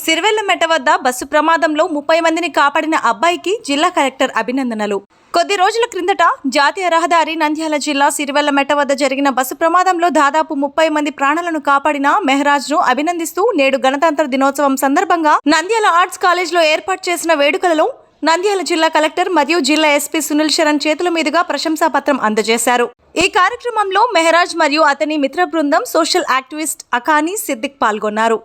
సిరివెల్లమెట వద్ద బస్సు ప్రమాదంలో 30 మందిని కాపాడిన అబ్బాయికి జిల్లా కలెక్టర్ అభినందనలు. కొద్ది రోజుల క్రిందట జాతీయ రహదారి నంద్యాల జిల్లా సిరివెల్లమెట వద్ద జరిగిన బస్సు ప్రమాదంలో దాదాపు 30 మంది ప్రాణాలను కాపాడిన మెహరాజ్ ను అభినందిస్తూ నేడు గణతంత్ర దినోత్సవం సందర్భంగా నంద్యాల ఆర్ట్స్ కాలేజ్లో ఏర్పాటు చేసిన వేడుకలలో నంద్యాల జిల్లా కలెక్టర్ మరియు జిల్లా ఎస్పీ సునీల్ శరణ్ చేతుల మీదుగా ప్రశంసా పత్రం అందజేశారు. ఈ కార్యక్రమంలో మెహరాజ్ మరియు అతని మిత్ర బృందం, సోషల్ యాక్టివిస్ట్ అకానీ సిద్దిక్ పాల్గొన్నారు.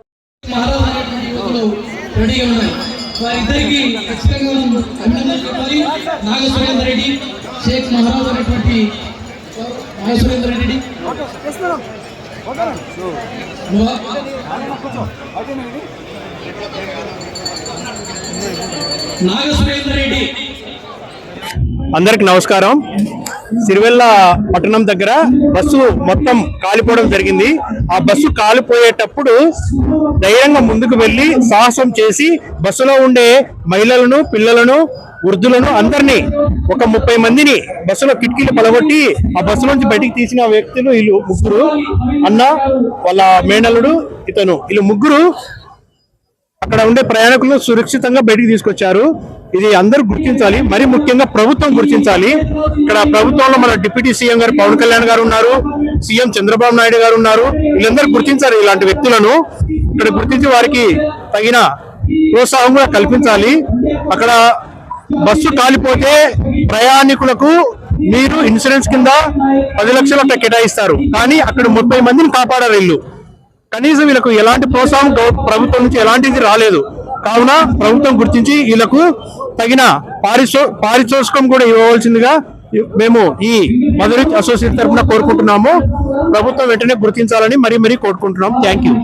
అందరికి నమస్కారం. సిరివెల్ల పట్టణం దగ్గర బస్సు మొత్తం కాలిపోవడం జరిగింది. ఆ బస్సు కాలిపోయేటప్పుడు ధైర్యంగా ముందుకు వెళ్లి సాహసం చేసి బస్సులో ఉండే మహిళలను, పిల్లలను, వృద్ధులను అందరినీ ఒక 30 మందిని బస్సులో కిటికీలు పలగొట్టి ఆ బస్సు నుంచి బయటికి తీసిన వ్యక్తులు వీళ్ళు ముగ్గురు, అన్న వాళ్ళ మేనల్లుడు ఇతను, వీళ్ళు ముగ్గురు అక్కడ ఉండే ప్రయాణికులను సురక్షితంగా బయటికి తీసుకొచ్చారు. ఇది అందరూ గుర్తించాలి, మరి ముఖ్యంగా ప్రభుత్వం గుర్తించాలి. ఇక్కడ ప్రభుత్వంలో మన డిప్యూటీ సీఎం గారు పవన్ కళ్యాణ్ గారు ఉన్నారు, సీఎం చంద్రబాబు నాయుడు గారు ఉన్నారు. వీళ్ళందరూ గుర్తించాలి ఇలాంటి వ్యక్తులను. ఇక్కడ గుర్తించి వారికి తగిన ప్రోత్సాహం కూడా కల్పించాలి. అక్కడ బస్సు కాలిపోతే ప్రయాణికులకు మీరు ఇన్సూరెన్స్ కింద 10 లక్షలు కేటాయిస్తారు, కానీ అక్కడ 30 మందిని కాపాడారు వీళ్ళు. కనీసం వీళ్ళకు ఎలాంటి ప్రోత్సాహం ప్రభుత్వం నుంచి ఎలాంటిది రాలేదు. కావున ప్రభుత్వం గుర్తించి వీళ్ళకు తగిన పారితోషికం కూడా ఇవ్వవలసిందిగా మేము ఈ మధురిచ్ అసోసియేట్ తరఫున కోరుకుంటున్నాము. ప్రభుత్వం వెంటనే గుర్తించాలని మరీ కోరుకుంటున్నాం. Thank you.